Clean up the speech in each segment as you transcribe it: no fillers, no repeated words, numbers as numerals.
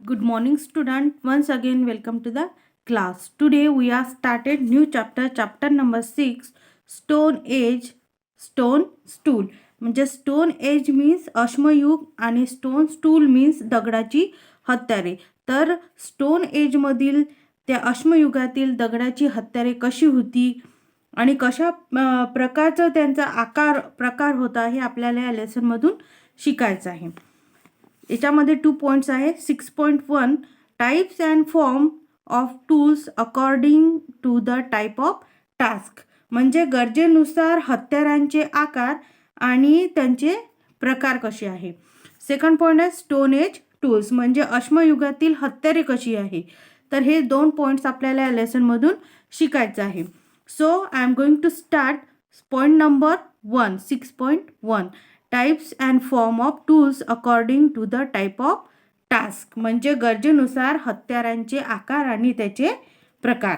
Good morning, student. Once again, welcome to the class. Today we are started new chapter number 6, Stone Age, Stone Stool. म्हणजे stone age means अश्मयुग आणि stone stool means दगडाची हत्यारे. तर stone एजमधील त्या अश्मयुगातील दगडाची हत्यारे कशी होती आणि कशा प्रकारचा त्यांचा प्रकार होता हे आपल्याला या लेसनमधून शिकायचं आहे. याच्यामध्ये 2 पॉईंट्स आहे. 6.1 types and form of tools according to the type of task. म्हणजे गरजेनुसार हत्यारांचे आकार आणि त्यांचे प्रकार कसे आहे. सेकंड पॉईंट आहे स्टोन एज टूल्स, म्हणजे अश्मयुगातील हत्यारे कशी आहे. तर हे 2 पॉईंट्स आपल्याला या लेसनमधून शिकायचं आहे. So I am going to start point number 1. 6.1 types and form of tools according to the type of task. म्हणजे गरजेनुसार हत्यारांचे आकार आणि त्याचे प्रकार.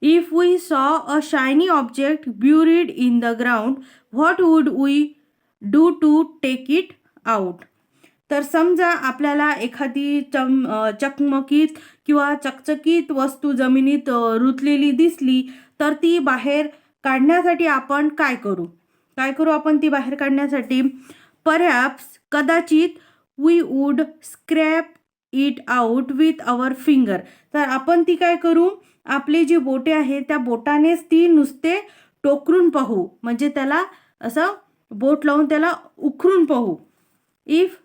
If we saw a shiny object buried in the ground, what would we do to take it out. तर समजा आपल्याला एखादी चकमकीत किंवा चकचकीत वस्तू जमिनीत रुतलेली दिसली, तर ती बाहेर काढण्यासाठी आपण काय करू आपण ती बाहेर काढण्यासाठी. परहॅप्स कदाचित we would scrap it out with our finger. तर आपण ती काय करू, आपली जी बोटे आहे त्या बोटानेच ती नुसते टोकरून पाहू, म्हणजे त्याला असं बोट लावून त्याला उखरून पाहू. If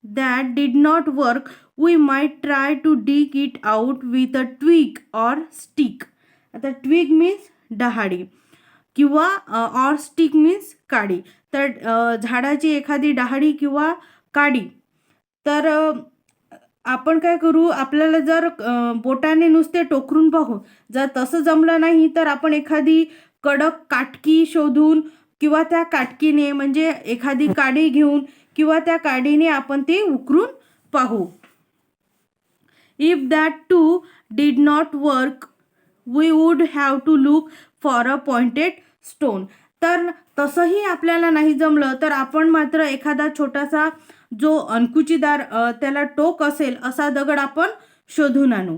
that did not work we might try to dig it out with a twig or stick. आता ट्विग मीन्स डहाळी किंवा ऑर स्टिक मीन्स काडी. तर झाडाची एखादी डहाळी किंवा काडी. तर आपण काय करू, आपल्याला जर बोटाने नुसते टोकरून पाहू, जर तसं जमलं नाही तर आपण एखादी कडक काटकी शोधून किंवा त्या काटकीने म्हणजे एखादी काडी घेऊन किंवा त्या काडीने आपण ते उकरून पाहू. If that too did not work we would have to look for a pointed stone. तर तसंही आपल्याला नाही जमलं तर आपण मात्र एखादा छोटासा जो अंकुचीदार त्याला टोक असेल असा दगड आपण शोधून आणू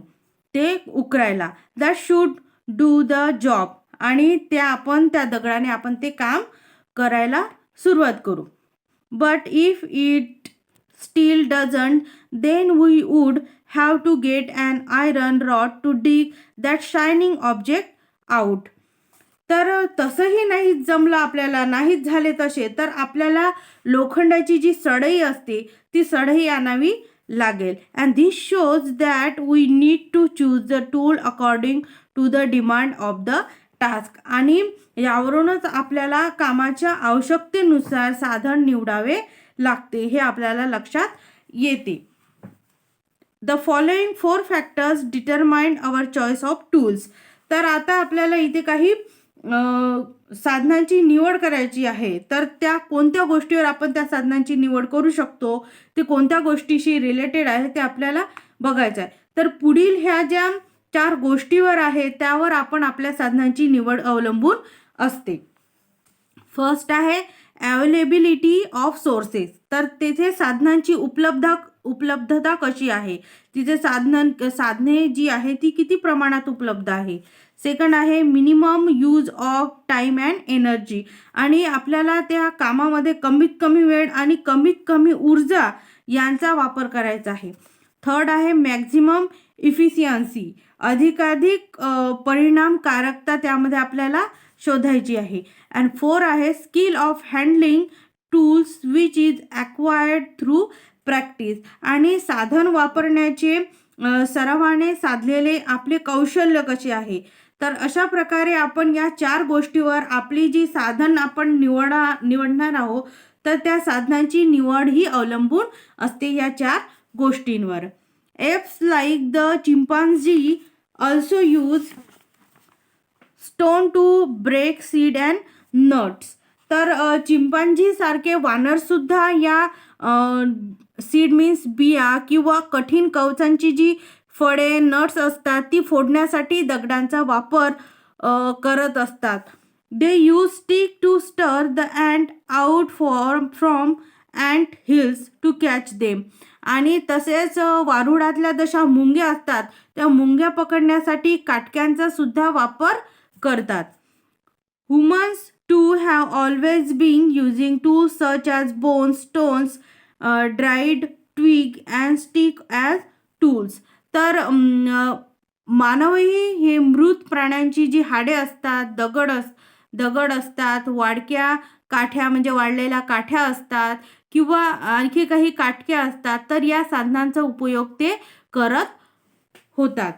ते उकरायला. That should do the job. आणि त्या दगडाने आपण ते काम करायला सुरुवात करू. But if it still doesn't then we would have to get an iron rod to dig that shining object out. तर तसंही नाही जमलं, आपल्याला नाहीच झाले तसे, तर आपल्याला लोखंडाची जी सळई असते ती सळई आणावी लागेल. And this shows that we need to choose the tool according to the demand of the task. आणि यावरूनच आपल्याला कामाच्या आवश्यकतेनुसार साधन निवडावे लागते हे आपल्याला लक्षात येते. The following 4 factors determined our choice of tools. तर आता आपल्याला इथे काही साधनांची निवड करायची आहे. तर त्या कोणत्या गोष्टीवर आपण त्या साधनांची निवड करू शकतो, ते कोणत्या गोष्टीशी रिलेटेड आहे ते आपल्याला बघायचं आहे. तर पुढील ह्या ज्या 4 गोष्टीवर आहे त्यावर आपण आपल्या साधनांची निवड अवलंबून असते. फर्स्ट आहे अवेलेबिलिटी ऑफ सोर्सेस. तर तेथे साधनांची उपलब्धता कशी आहे, तिथे साधने जी आहे ती किती प्रमाणात उपलब्ध आहे. सेकंड आहे minimum use of time and energy. आणि आपल्याला त्या कामामध्ये कमीत कमी वेळ आणि कमीत कमी ऊर्जा यांचा वापर करायचा आहे. थर्ड आहे मॅक्झिमम इफिशियन्सी. अधिकाधिक परिणामकारकता त्यामध्ये आपल्याला शोधायची आहे. अँड 4 आहे skill of handling tools which is acquired through practice. आणि साधन वापरण्याचे सरावाने साधलेले आपले कौशल्य कसे आहे. तर अशा प्रकारे आपण या 4 गोष्टीवर आपली जी साधन आपण निवडणार आहोत तर त्या साधनांची निवड ही अवलंबून असते या 4 गोष्टींवर. Apes like the chimpanzee also use stone to break seed and nuts. तर चिंपांझी सारखे वानरसुद्धा या सीड मीन्स बिया किंवा कठीण कवचांची जी फळे नट्स असतात ती फोडण्यासाठी दगडांचा वापर करत असतात. They use stick to stir the ant out from ant hills to catch them. आणि तसेच वारुळातल्या जशा मुंग्या असतात त्या मुंग्या पकडण्यासाठी काटक्यांचा सुद्धा वापर करतात. Humans too have always been using tools such as bones, stones, dried twig and stick as tools. तर मानवही हे मृत प्राण्यांची जी हाडे असतात, दगड असतात, वाडक्या काठ्या म्हणजे वाळलेल्या काठ्या असतात किंवा आणखी काही काटक्या असतात, तर या साधनांचा उपयोग ते करत होतात.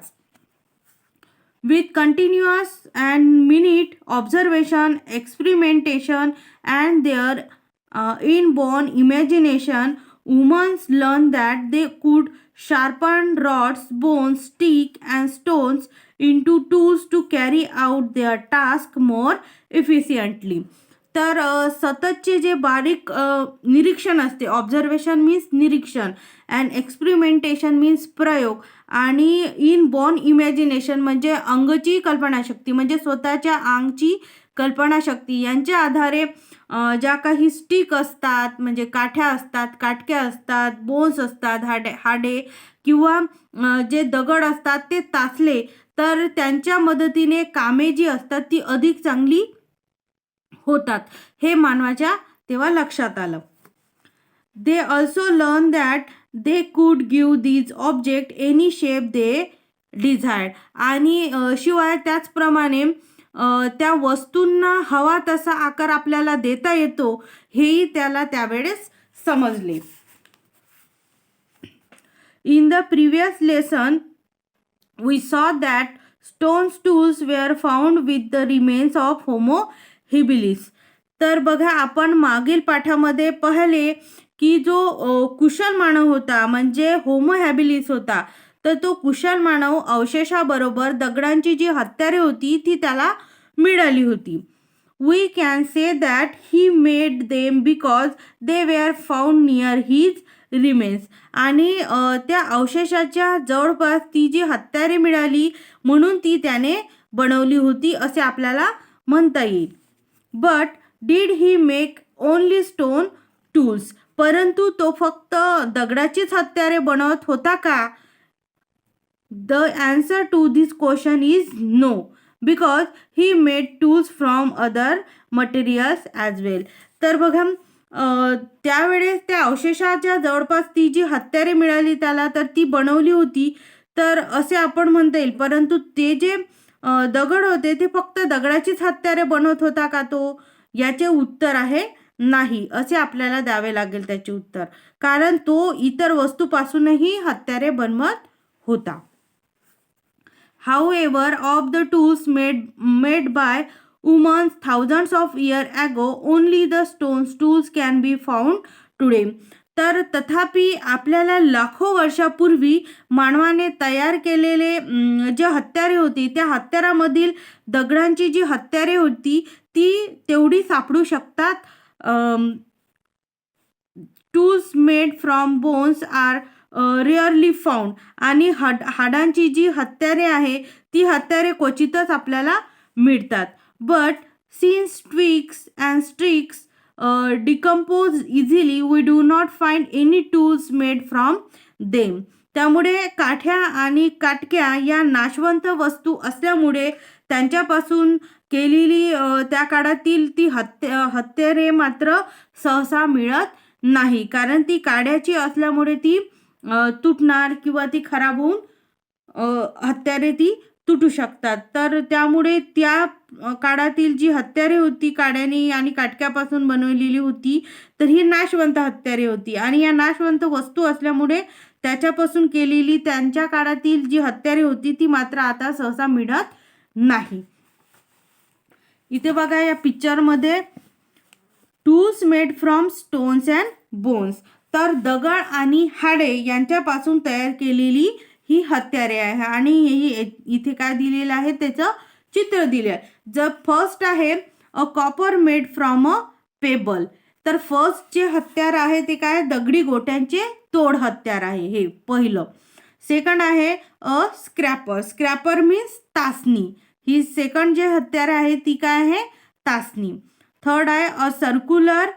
With continuous and minute observation, experimentation, and their inborn imagination, humans learned that they could sharpen rods, bones, stick, and stones into tools to carry out their task more efficiently. तर सततचे जे बारीक निरीक्षण असते, ऑब्झर्वेशन मीन्स निरीक्षण, and experimentation means प्रयोग, आणि in born imagination म्हणजे अंगची कल्पनाशक्ती म्हणजे स्वतःच्या अंगची कल्पनाशक्ती यांच्या आधारे ज्या काही स्टिक असतात म्हणजे काठ्या असतात, काटक्या असतात, बोन्स असतात, हाडे किंवा जे दगड असतात ते तासले तर त्यांच्या मदतीने कामे जी असतात ती अधिक चांगली होतात, हे मानवाच्या तेव्हा लक्षात आलं. They also learned that they could give these object any shape they desired. आणि शिवाय त्याचप्रमाणे त्या वस्तूंना हवा तसा आकार आपल्याला देता येतो हेही त्याला त्यावेळेस समजले. In the previous lesson, we saw that stone tools were found with the remains of Homo habilis. तर बघा आपण मागील पाठामध्ये पाहिले की जो कुशल मानव होता म्हणजे होमो हॅबिलिस होता, तर तो कुशल मानव अवशेषाबरोबर दगडांची जी हत्यारे होती ती त्याला मिळाली होती. We can say that he made them because they were found near his remains. आणि त्या अवशेषाच्या जवळपास ती जी हत्यारे मिळाली म्हणून ती त्याने बनवली होती असे आपल्याला म्हणता येईल. But did he make only stone tools. परंतु तो फक्त दगडाचीच हत्यारे बनवत होता का? The answer to this question is no, because he made tools from other materials as well. तर बघा त्यावेळेस त्या अवशेषाच्या जवळपास ती जी हत्यारे मिळाली त्याला तर ती बनवली होती तर असे आपण म्हणता येईल. परंतु ते जे दगड होते ते फक्त दगडाचीच हत्यारे बनवत होता का तो? याचे उत्तर आहे नाही, असे आपल्याला द्यावे लागेल त्याचे उत्तर, कारण तो इतर वस्तूपासूनही हत्यारे बनवत होता. However, of the tools made by humans thousands of years ago, only the stone tools can be found today. तर तथापि आपल्याला लाखो वर्षापूर्वी मानवाने तयार केलेले जे हत्यारे होती त्या हत्यारामधील दगडांची जी हत्यारे होती ती तेवढी सापडू शकतात. Tools made from bones are rarely found. आणि हाडांची जी हत्यारे आहे ती हत्यारे क्वचितच आपल्याला मिळतात. But since twigs and sticks decompose easily we do not find any tools made from them. त्यामुळे काठ्या आणि काटक्या या नाशवंत वस्तू असल्यामुळे त्यांच्यापासून केलेली त्या काळातील ती हत्यारे मात्र सहसा मिळत नाही, कारण ती काड्याची असल्यामुळे ती तुटणार किंवा ती खराब होऊन हत्यारे ती तुटू शकतात. तर त्यामुळे त्या काळातील जी हत्यारे होती काड्याने आणि काटक्यापासून बनवलेली होती तर ही नाशवंत हत्यारे होती आणि या नाशवंत वस्तू असल्यामुळे त्याच्यापासून केलेली त्यांच्या काळातील जी हत्यारे होती ती मात्र आता सहसा मिळत नाही. इथे बघा या पिक्चरमध्ये tools made from stones and bones. तर दगड आणि हाडे यांच्यापासून तयार केलेली ही हत्यारे आहे आणि ही इथे काय दिलेलं आहे त्याचं चित्र दिले आहे. ज फर्स्ट आहे a copper made from a payable. तर फर्स्ट जे हत्यार आहे ते काय दगडी गोट्यांचे तोड हत्यार आहे हे पहिलं. सेकंड आहे अ स्क्रॅपर. स्क्रॅपर मीन्स तासणी. ही सेकंड जे हत्यार आहे ती काय आहे तासणी. थर्ड आहे अ सर्क्युलर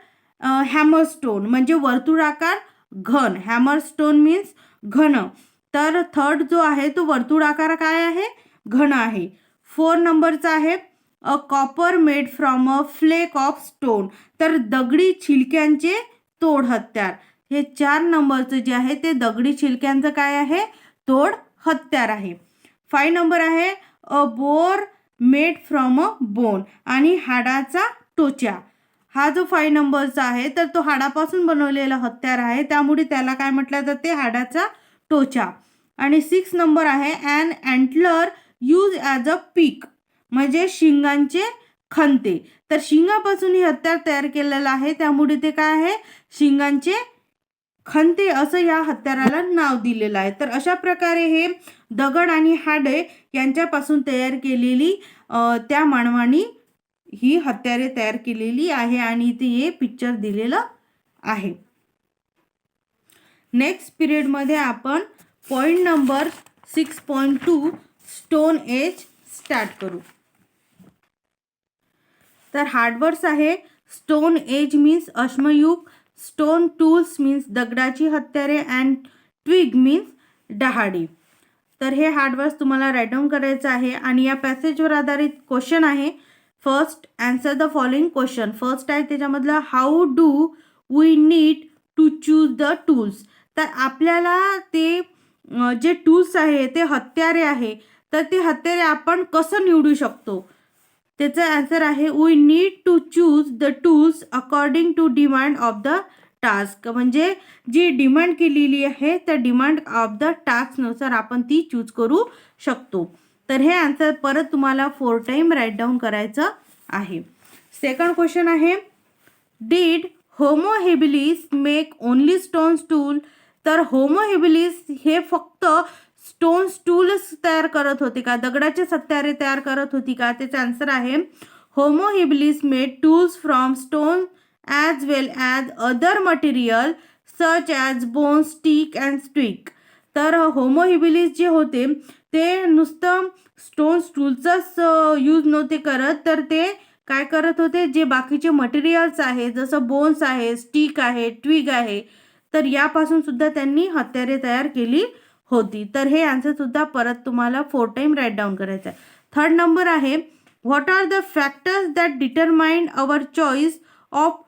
हॅमरस्टोन म्हणजे वर्तुळाकार घन. हॅमर स्टोन मीन्स घन. तर थर्ड जो आहे तो वर्तुळाकार काय आहे, घन आहे. 4 नंबरचा आहे a copper made from a flake of stone. तर दगडी छिलक्यांचे तोड हत्यार. हे 4 नंबरचं जे आहे ते दगडी छिलक्यांचं काय आहे, तोड हत्यार आहे. 5 नंबर आहे a bore made from a bone. आणि हाडाचा टोचा. हा जो 5 नंबरचा आहे तर तो हाडापासून बनवलेला हत्यार आहे, त्यामुळे त्याला काय म्हटलं जाते, हाडाचा टोचा. आणि 6 नंबर आहे an antler use as a pick. म्हणजे शिंगांचे खंते. तर शिंगापासून हे हत्यार तयार केलेलं आहे, त्यामुळे ते काय आहे, शिंगांचे खंते असं या हत्याराला नाव दिलेलं आहे. तर अशा प्रकारे हे दगड आणि हाडे यांच्यापासून तयार केलेली त्या मानवानी ही हत्यारे तयार केलेली आहे आणि ते हे पिक्चर दिलेलं आहे. नेक्स्ट पिरियडमध्ये आपण point number 6.2 stone age start करू. तर हार्डवर्ड्स आहे स्टोन एज मीन्स अश्मयुग, स्टोन टूल्स मीन्स दगडाची हत्यारे अँड ट्विग मीन्स डहाडी. तर हे हार्डवर्ड्स तुम्हाला राईट डाऊन करायचं आहे आणि या पॅसेजवर आधारित क्वेश्चन आहे. First answer the following question. First आहे त्याच्यामधलं how do we need to choose the tools. तर आपल्याला ते जे टूल्स आहे ते हत्यारे आहे, तर ते हत्यारे आपण कसं निवडू शकतो. त्याचा आन्सर आहे we need to choose the tools according to demand of the task. म्हणजे जी डिमांड केलेली आहे त्या डिमांड ऑफ द टास्कनुसार आपण ती चूज करू शकतो. तर हे आन्सर परत तुम्हाला 4 टाइम राईट डाऊन करायचं आहे. सेकंड क्वेश्चन आहे did Homo habilis make only stones tool. तर होमो हेबिलिस हे फक्त स्टोन टूल्स तयार करत होते का, दगडाचेच हत्यारे तयार करत होती का. त्याचा आन्सर आहे homo habilis made tools from stone as well as other material such as bone, stick and stick. तर होमो हेबिलिस जे होते ते नुसतं स्टोन टूलचाच यूज नव्हते करत, तर ते काय करत होते, जे बाकीचे मटेरियल्स आहे जसं बोन्स आहे, स्टिक आहे, ट्विग आहे, तर यापासून सुद्धा त्यांनी हत्यारे तयार केली होती. तर हे आन्सर सुद्धा परत तुम्हाला 4 टाइम राईट डाऊन करायचं आहे. थर्ड नंबर आहे what are the factors that determine our choice of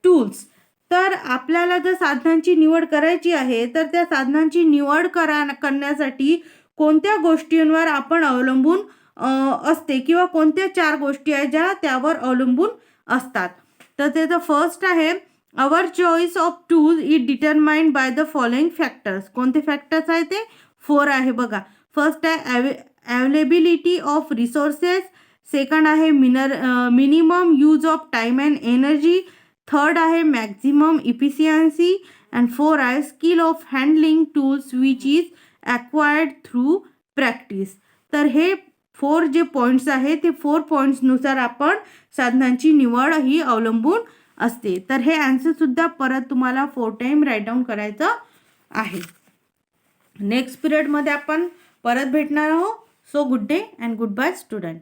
tools. तर आपल्याला जर साधनांची निवड करायची आहे तर त्या साधनांची निवड करण्यासाठी कोणत्या गोष्टींवर आपण अवलंबून असते किंवा कोणत्या 4 गोष्टी आहेत ज्या त्यावर अवलंबून असतात. तर त्याचं फर्स्ट आहे our choice of tools is determined by the following factors. कोणते फॅक्टर्स आहे ते 4 आहे बघा. फर्स्ट आहे अवेलेबिलिटी ऑफ रिसोर्सेस. सेकंड आहे minimum use of time and energy. Third आहे मॅक्झिमम इफिशियन्सी. अँड 4 आहे skill of handling tools which is acquired through practice. तर हे 4 जे पॉईंट्स आहे ते 4 पॉईंट्सनुसार आपण साधनांची निवड ही अवलंबून असते. तर हे आन्सर सुद्धा परत तुम्हाला 4 टाइम राईट डाऊन करायचं आहे. नेक्स्ट पिरियडमध्ये आपण परत भेटणार आहोत. So good day and good bye student.